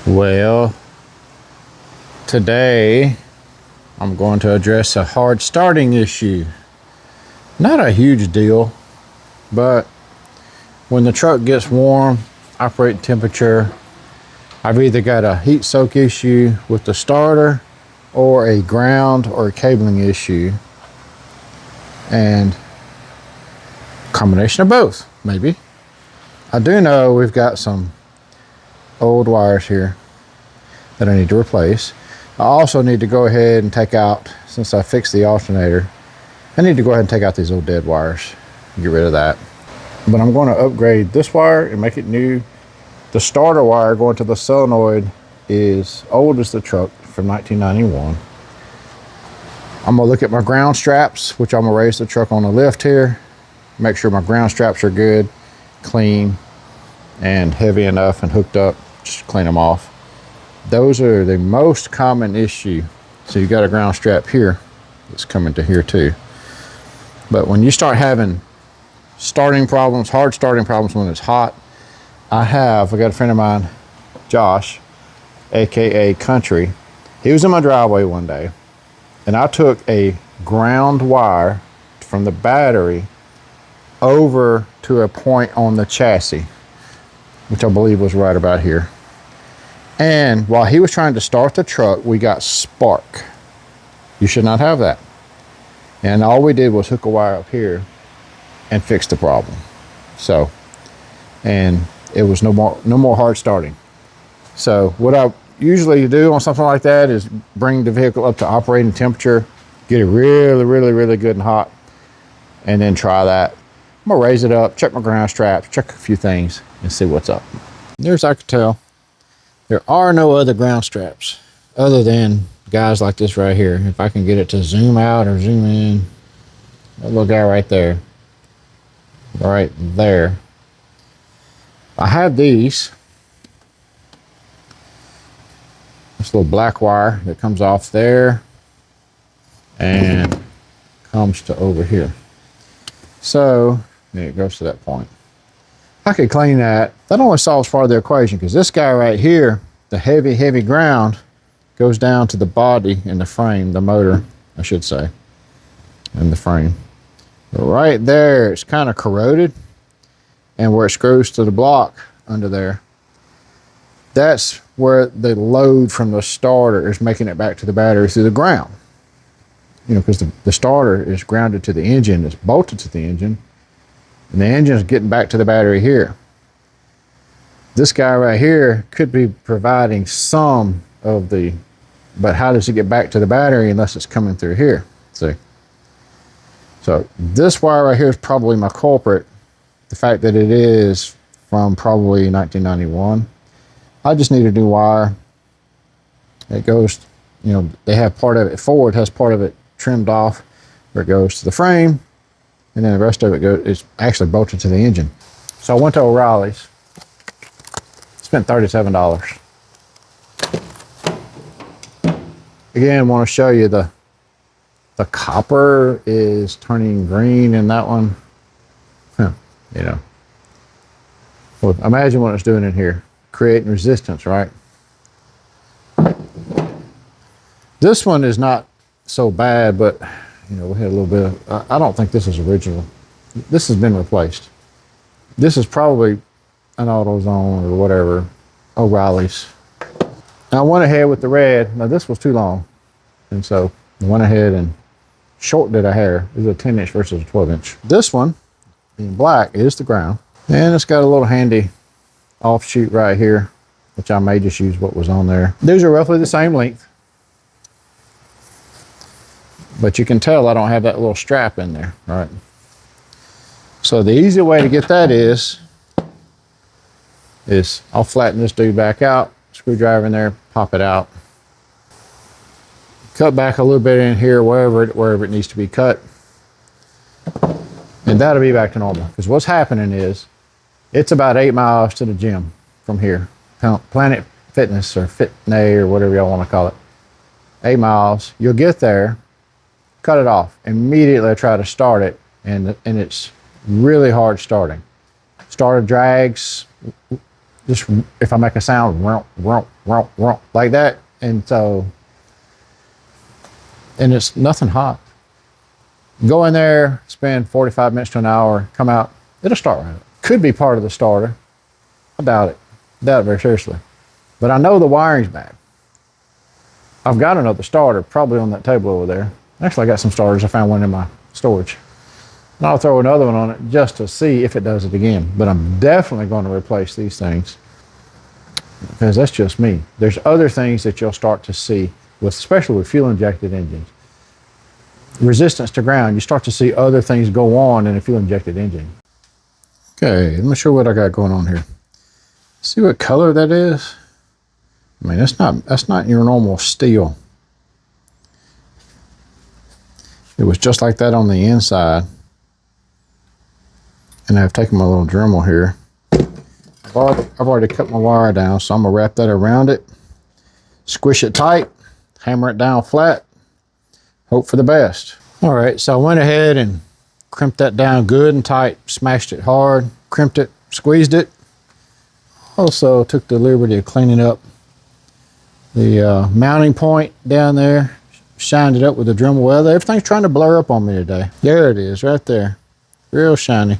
Well, today I'm going to address a hard starting issue. Not a huge deal, but when the truck gets warm, operating temperature, I've either got a heat soak issue with the starter or a ground or a cabling issue, and combination of both, maybe. I do know we've got some old wires here that I need to replace. I also need to go ahead and take out, since I fixed the alternator, I need to go ahead and take out these old dead wires and get rid of that. But I'm going to upgrade this wire and make it new. The starter wire going to the solenoid is old as the truck, from 1991. I'm gonna look at my ground straps, which I'm gonna raise the truck on the lift here, make sure my ground straps are good, clean, and heavy enough and hooked up. Just clean them off. Those are the most common issue. So you got a ground strap here that's coming to here too. But when you start having starting problems, hard starting problems when it's hot, I got a friend of mine, Josh, AKA Country. He was in my driveway one day, and I took a ground wire from the battery over to a point on the chassis, which I believe was right about here. And while he was trying to start the truck, we got spark. You should not have that. And all we did was hook a wire up here and fix the problem. So, and it was no more hard starting. So what I usually do on something like that is bring the vehicle up to operating temperature, get it really good and hot, and then try that. I'm gonna raise it up, check my ground straps, check a few things, and see what's up. There's, I could tell, there are no other ground straps other than guys like this right here. If I can get it to zoom out or zoom in, that little guy right there. I have these. This little black wire that comes off there and comes to over here. So it goes to that point. I could clean that. That only solves part of the equation, because this guy right here, the heavy ground, goes down to the body in the frame, the motor, I should say, in the frame. But right there, it's kind of corroded, and where it screws to the block under there, that's where the load from the starter is making it back to the battery through the ground. You know, because the starter is grounded to the engine, it's bolted to the engine, and the engine is getting back to the battery here. This guy right here could be providing some of the, but how does it get back to the battery unless it's coming through here? See? So this wire right here is probably my culprit. The fact that it is from probably 1991. I just need a new wire. It goes, you know, they have part of it, Ford has part of it trimmed off where it goes to the frame, and then the rest of it is actually bolted to the engine. So I went to O'Reilly's, spent $37. Again, want to show you the copper is turning green in that one. You know, well, imagine what it's doing in here, creating resistance, right? This one is not so bad, but you know, we had a little bit of, I don't think this is original. This has been replaced. This is probably an AutoZone or whatever, O'Reilly's. Now I went ahead with the red. Now this was too long, and so I went ahead and shortened it a hair. This is a 10-inch versus a 12-inch. This one, in black, is the ground, and it's got a little handy offshoot right here, which I may just use what was on there. These are roughly the same length, but you can tell I don't have that little strap in there, right? So the easy way to get that is I'll flatten this dude back out, screwdriver in there, pop it out, cut back a little bit in here, wherever it needs to be cut, and that'll be back to normal. Because what's happening is, it's about 8 miles to the gym from here, Planet Fitness or Fitnay or whatever y'all want to call it. 8 miles. You'll get there, cut it off. Immediately I try to start it, and it's really hard starting. Starter drags, just if I make a sound, like that, and so, and it's nothing hot. Go in there, spend 45 minutes to an hour, come out, it'll start right up. Could be part of the starter. I doubt it. Doubt it very seriously. But I know the wiring's bad. I've got another starter probably on that table over there. Actually, I got some starters. I found one in my storage. And I'll throw another one on it just to see if it does it again. But I'm definitely going to replace these things because that's just me. There's other things that you'll start to see, especially with fuel-injected engines. Resistance to ground, you start to see other things go on in a fuel-injected engine. Okay, let me show what I got going on here. See what color that is? I mean, that's not your normal steel. It was just like that on the inside. And I've taken my little Dremel here. I've already cut my wire down, so I'm gonna wrap that around it, squish it tight, hammer it down flat, hope for the best. All right, so I went ahead and crimped that down good and tight, smashed it hard, crimped it, squeezed it. Also took the liberty of cleaning up the mounting point down there, shined it up with the Dremel. Well, everything's trying to blur up on me today. There it is, right there, real shiny.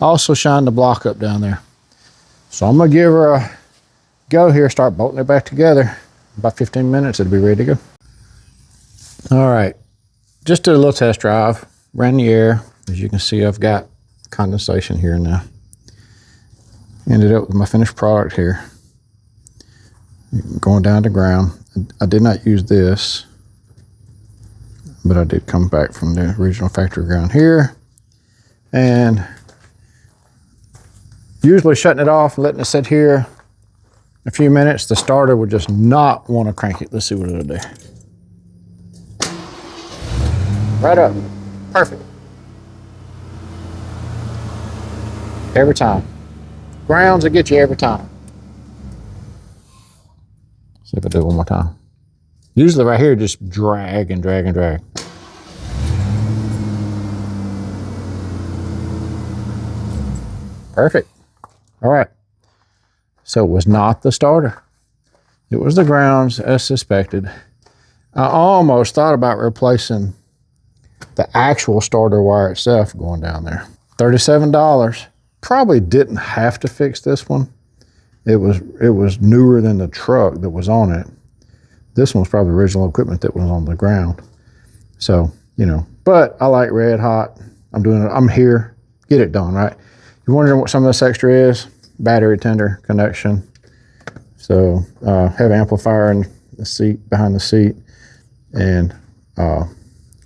Also shined the block up down there. So I'm gonna give her a go here, start bolting it back together. About 15 minutes, it'll be ready to go. All right, just did a little test drive, ran the air. As you can see, I've got condensation here now. Ended up with my finished product here. Going down to ground. I did not use this, but I did come back from the original factory ground here. And usually shutting it off and letting it sit here a few minutes, the starter would just not want to crank it. Let's see what it'll do. Right up. Perfect. Every time. Grounds will get you every time. See if I do it one more time. Usually right here, just drag and drag and drag. Perfect. All right. So it was not the starter. It was the grounds as suspected. I almost thought about replacing the actual starter wire itself going down there. $37. Probably didn't have to fix this one. It was newer than the truck that was on it. This one's probably the original equipment that was on the ground. So, you know, but I like red hot. I'm doing it. I'm here. Get it done, right? You're wondering what some of this extra is? Battery tender connection. So have amplifier in the seat, behind the seat, and of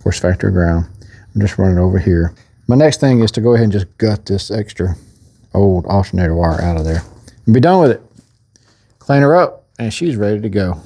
course factory ground. I'm just running over here. My next thing is to go ahead and just gut this extra old alternator wire out of there and be done with it. Clean her up, and she's ready to go.